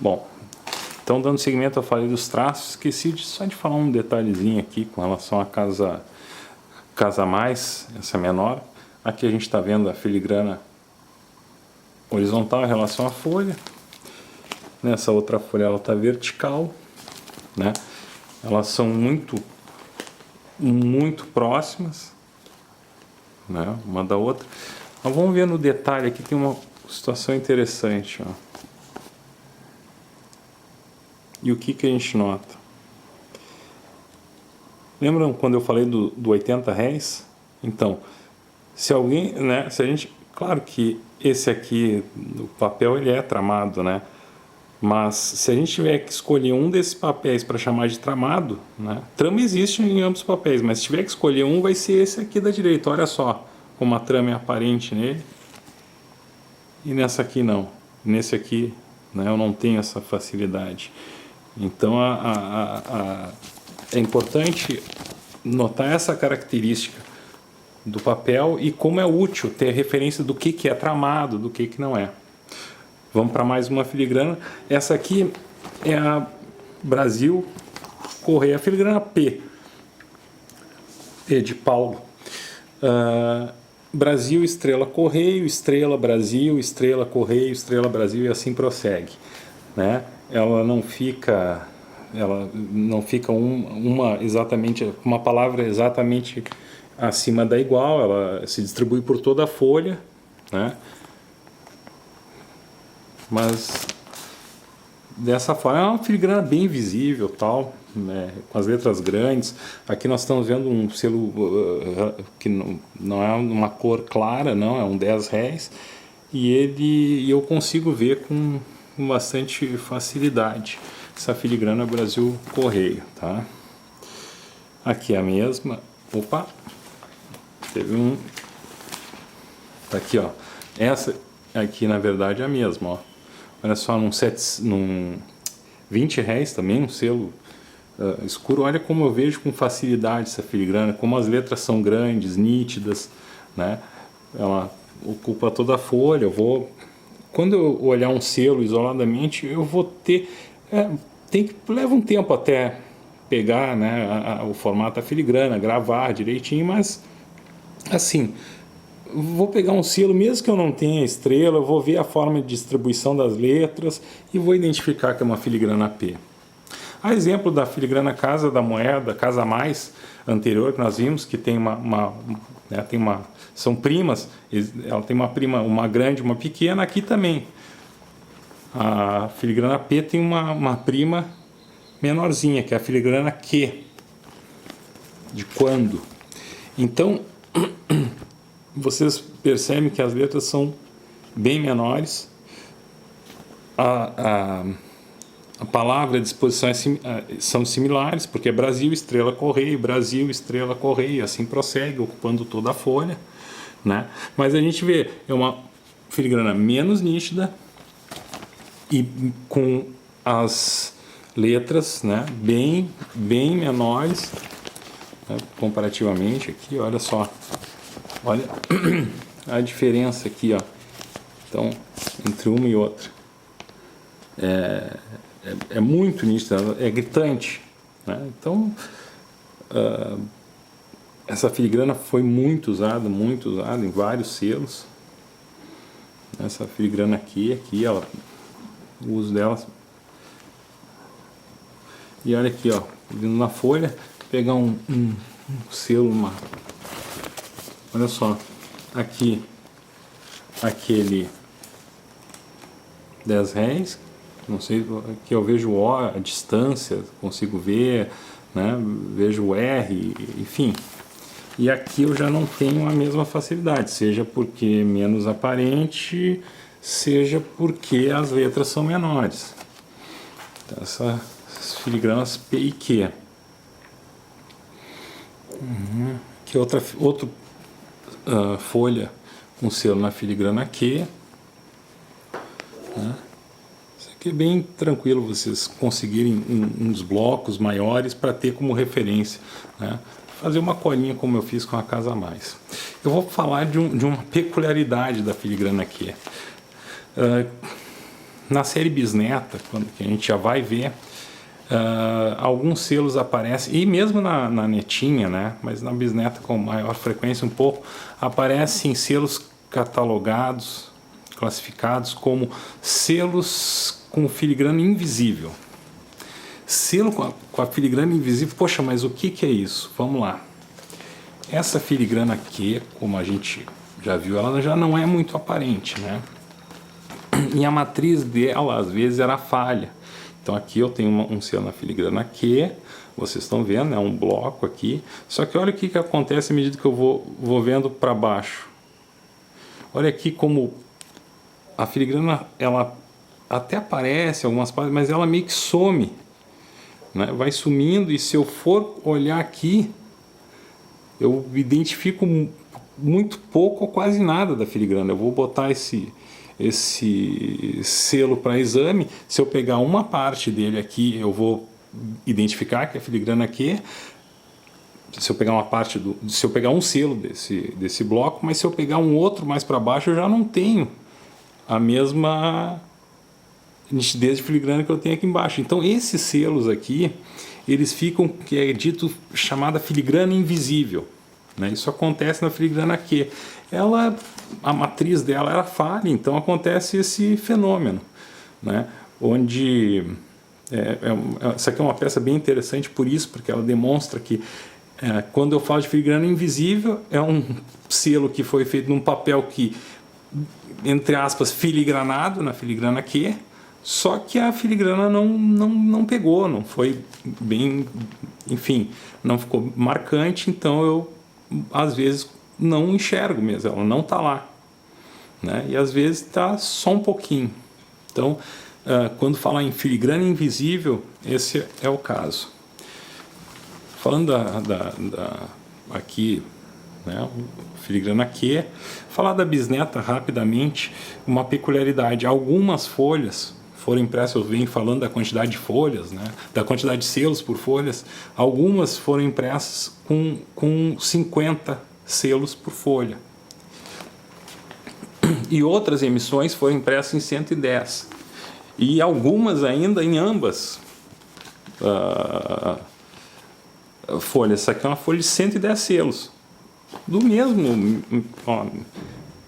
Bom, então dando seguimento, eu falei dos traços, esqueci só de falar um detalhezinho aqui com relação à casa mais, essa menor. Aqui a gente está vendo a filigrana horizontal em relação à folha. Nessa outra folha ela está vertical, né? Elas são muito próximas, né, uma da outra. Mas vamos ver no detalhe aqui, tem uma situação interessante, ó. E o que a gente nota? Lembram quando eu falei do 80 réis? Então, se alguém, né, se a gente, claro que esse aqui, o papel, ele é tramado, né? Mas se a gente tiver que escolher um desses papéis para chamar de tramado, né? Trama existe em ambos os papéis, mas se tiver que escolher um, vai ser esse aqui da direita. Olha só como a trama é aparente nele. E nessa aqui não. Nesse aqui, né, eu não tenho essa facilidade. Então é importante notar essa característica do papel e como é útil ter referência do que é tramado, do que não é. Vamos para mais uma filigrana. Essa aqui é a Brasil Correia, a filigrana P de Paulo. Brasil, estrela, correio, estrela, Brasil, estrela, correio, estrela, Brasil, e assim prossegue, né? Ela não fica uma palavra exatamente acima da igual, ela se distribui por toda a folha, né? Mas dessa forma é uma filigrana bem visível, tal, né, com as letras grandes. Aqui nós estamos vendo um selo que não é uma cor clara, não, é um 10 réis, e eu consigo ver com bastante facilidade essa filigrana Brasil Correio, tá? Aqui é a mesma. Opa, teve um. Tá aqui, ó. Essa aqui na verdade é a mesma, ó. Olha só, num 20 réis também, um selo escuro. Olha como eu vejo com facilidade essa filigrana, como as letras são grandes, nítidas, né? Ela ocupa toda a folha. Quando eu olhar um selo isoladamente, eu vou ter... leva um tempo até pegar, né, o formato da filigrana, gravar direitinho, mas assim... Vou pegar um selo, mesmo que eu não tenha estrela, eu vou ver a forma de distribuição das letras e vou identificar que é uma filigrana P. A exemplo da filigrana Casa da Moeda, Casa Mais, anterior, que nós vimos, que tem são primas, ela tem uma prima, uma grande e uma pequena. Aqui também a filigrana P tem uma prima menorzinha, que é a filigrana Q, de quando. Então... vocês percebem que as letras são bem menores, a palavra e a disposição são similares, porque é Brasil, estrela, correio, Brasil, estrela, correio, assim prossegue, ocupando toda a folha, né? Mas a gente vê, é uma filigrana menos nítida e com as letras, né, bem menores, né, comparativamente aqui, olha só. Olha a diferença aqui, ó. Então, entre uma e outra. É muito nítida, é gritante, né? Então, essa filigrana foi muito usada em vários selos. Essa filigrana aqui, o uso dela. E olha aqui, ó, vindo na folha, pegar um selo, olha só, aqui, aquele 10 réis, não sei, aqui eu vejo o O, a distância, consigo ver, né, vejo o R, enfim. E aqui eu já não tenho a mesma facilidade, seja porque é menos aparente, seja porque as letras são menores. Então, essas filigranas P e Q. Aqui outro folha com selo na filigrana Q, né? Isso aqui é bem tranquilo vocês conseguirem uns blocos maiores para ter como referência, né? Fazer uma colinha como eu fiz com a Casa Mais. Eu vou falar de uma peculiaridade da filigrana Q. na série Bisneta, quando que a gente já vai ver, alguns selos aparecem, e mesmo na netinha, né, mas na Bisneta com maior frequência um pouco, aparecem selos catalogados, classificados como selos com filigrana invisível. Selo com a filigrana invisível, poxa, mas o que é isso? Vamos lá. Essa filigrana aqui, como a gente já viu, ela já não é muito aparente, né? E a matriz dela, às vezes, era falha. Então aqui eu tenho um selo na filigrana Q, vocês estão vendo, é um bloco aqui. Só que olha o que acontece à medida que eu vou vendo para baixo. Olha aqui como a filigrana, ela até aparece em algumas partes, mas ela meio que some, né? Vai sumindo, e se eu for olhar aqui, eu identifico muito pouco ou quase nada da filigrana. Eu vou botar esse selo para exame. Se eu pegar uma parte dele aqui, eu vou identificar que é filigrana Q. Se eu pegar uma parte se eu pegar um selo desse bloco, mas se eu pegar um outro mais para baixo, eu já não tenho a mesma nitidez de filigrana que eu tenho aqui embaixo. Então esses selos aqui, eles ficam, que é dito, chamada filigrana invisível, né? Isso acontece na filigrana Q. A matriz dela era falha, então acontece esse fenômeno, né? Onde essa aqui é uma peça bem interessante por isso, porque ela demonstra que quando eu falo de filigrana invisível, é um selo que foi feito num papel que, entre aspas, filigranado na filigrana Q, só que a filigrana não pegou, não foi bem, enfim, não ficou marcante, então eu, às vezes, não enxergo mesmo, ela não está lá, né? E às vezes está só um pouquinho. Então, quando falar em filigrana invisível, esse é o caso. Falando aqui, né, filigrana Q, falar da Bisneta rapidamente, uma peculiaridade: algumas folhas foram impressas, eu venho falando da quantidade de folhas, né, da quantidade de selos por folhas, algumas foram impressas com 50 selos por folha. E outras emissões foram impressas em 110. E algumas ainda em ambas folhas. Essa aqui é uma folha de 110 selos. Do mesmo, ó,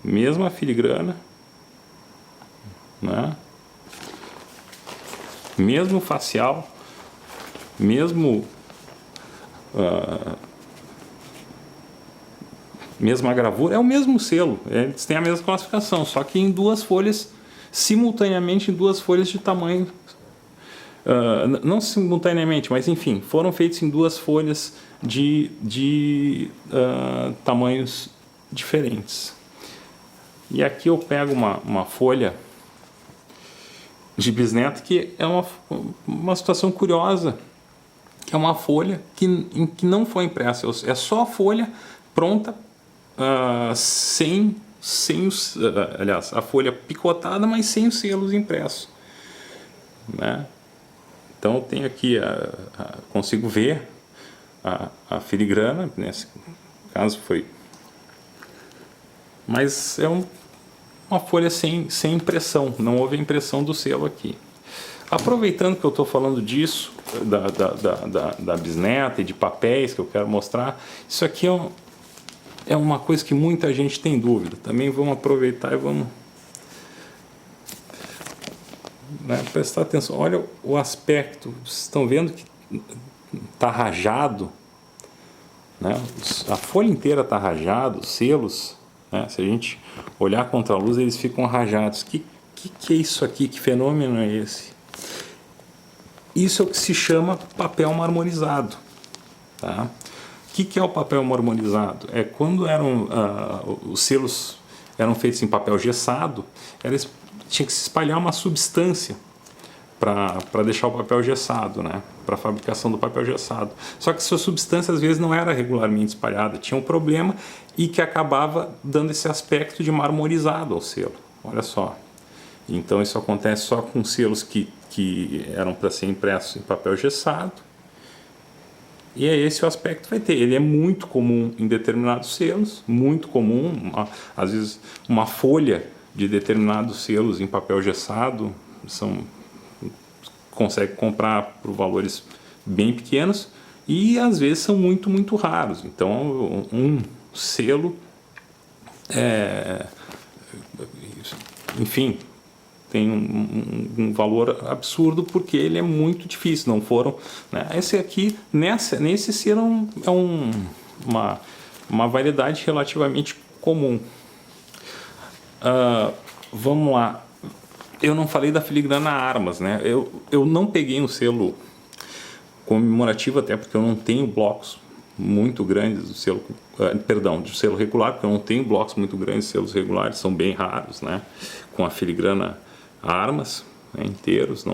mesma filigrana, né? Mesmo facial, mesma gravura, é o mesmo selo, eles têm a mesma classificação, só que em duas folhas, simultaneamente em duas folhas de tamanho, não simultaneamente, mas enfim, foram feitos em duas folhas de tamanhos diferentes. E aqui eu pego uma folha de Bisneta, que é uma situação curiosa, que é uma folha em que não foi impressa, é só a folha pronta, sem os, aliás, a folha picotada, mas sem os selos impressos, né? Então eu tenho aqui, consigo ver a filigrana, nesse caso foi, mas é uma folha sem impressão, não houve impressão do selo aqui. Aproveitando que eu estou falando disso, da Bisneta e de papéis que eu quero mostrar, isso aqui é uma coisa que muita gente tem dúvida. Também vamos aproveitar e vamos, né, prestar atenção. Olha o aspecto, vocês estão vendo que está rajado, né? A folha inteira está rajada, os selos, né? Se a gente olhar contra a luz, eles ficam rajados. Que é isso aqui? Que fenômeno é esse? Isso é o que se chama papel marmorizado, tá? O que é o papel marmorizado? É quando os selos eram feitos em papel gessado, tinha que se espalhar uma substância para deixar o papel gessado, né? Para a fabricação do papel gessado. Só que essa substância às vezes não era regularmente espalhada, tinha um problema, e que acabava dando esse aspecto de marmorizado ao selo. Olha só. Então isso acontece só com selos que eram para ser impressos em papel gessado. E é esse o aspecto que vai ter. Ele é muito comum em determinados selos, muito comum, às vezes uma folha de determinados selos em papel gessado, consegue comprar por valores bem pequenos e às vezes são muito raros. Então um selo enfim, tem um valor absurdo porque ele é muito difícil. Não foram, né? Esse aqui, nesse selo uma variedade relativamente comum. Vamos lá. Eu não falei da filigrana Armas, né? Eu não peguei um selo comemorativo, até porque eu não tenho blocos muito grandes do selo, perdão, do selo regular, porque eu não tenho blocos muito grandes, selos regulares são bem raros, né? Com a filigrana Armas, né, inteiros,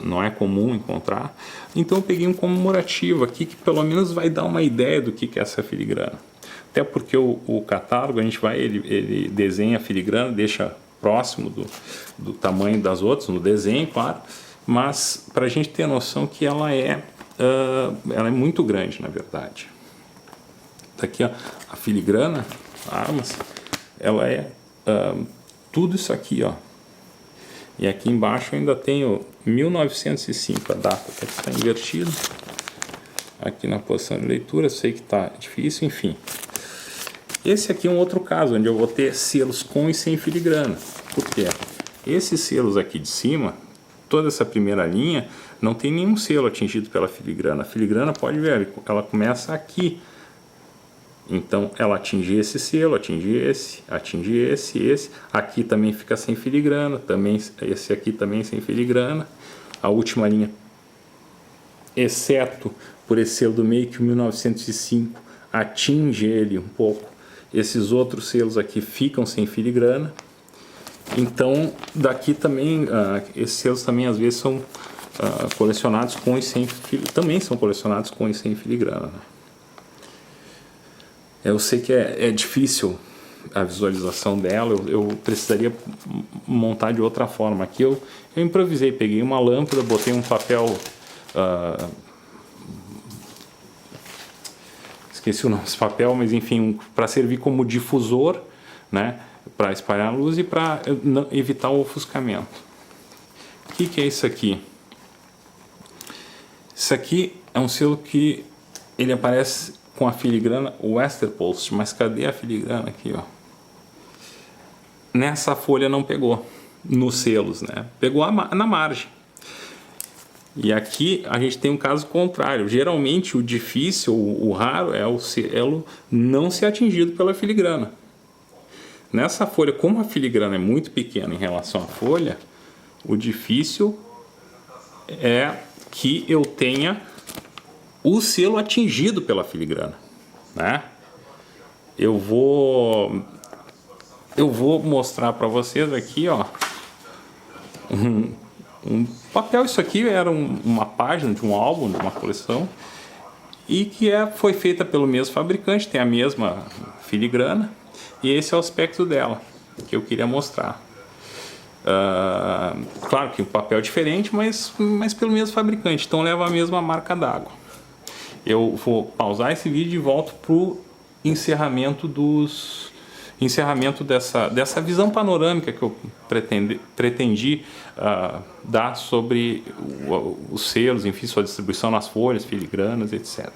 não é comum encontrar. Então eu peguei um comemorativo aqui que pelo menos vai dar uma ideia do que é essa filigrana. Até porque o catálogo, ele desenha a filigrana, deixa próximo do tamanho das outras, no desenho, claro, mas para a gente ter noção que ela é muito grande, na verdade. Tá aqui, ó, a filigrana Armas, ela é tudo isso aqui, ó. E aqui embaixo eu ainda tenho 1905, a data que está invertido. Aqui na posição de leitura, eu sei que está difícil, enfim. Esse aqui é um outro caso, onde eu vou ter selos com e sem filigrana. Por quê? Esses selos aqui de cima, toda essa primeira linha, não tem nenhum selo atingido pela filigrana. A filigrana, pode ver, ela começa aqui. Então, ela atinge esse selo, atinge esse. Aqui também fica sem filigrana, esse aqui também sem filigrana. A última linha, exceto por esse selo do meio, que o 1905 atinge ele um pouco. Esses outros selos aqui ficam sem filigrana. Então, daqui também, esses selos também às vezes são colecionados com e sem filigrana. Também são colecionados com e sem filigrana, né? Eu sei que é difícil a visualização dela, eu precisaria montar de outra forma. Aqui eu improvisei, peguei uma lâmpada, botei um papel... esqueci o nome desse papel, mas enfim, para servir como difusor, né, para espalhar a luz e para evitar o ofuscamento. O que é isso aqui? Isso aqui é um selo que ele aparece com a filigrana Westerpost, mas cadê a filigrana aqui, ó? Nessa folha não pegou, nos selos, né? Pegou na margem. E aqui a gente tem um caso contrário. Geralmente o difícil, o raro, é o selo não ser atingido pela filigrana. Nessa folha, como a filigrana é muito pequena em relação à folha, o difícil é que eu tenha o selo atingido pela filigrana, né? Eu vou mostrar para vocês aqui, ó, um papel. Isso aqui era uma página de um álbum, de uma coleção, e que foi feita pelo mesmo fabricante, tem a mesma filigrana, e esse é o aspecto dela que eu queria mostrar. Claro que o papel é diferente, mas pelo mesmo fabricante, então leva a mesma marca d'água. Eu vou pausar esse vídeo e volto para o encerramento dessa visão panorâmica que eu pretendi dar sobre os selos, enfim, sua distribuição nas folhas, filigranas, etc.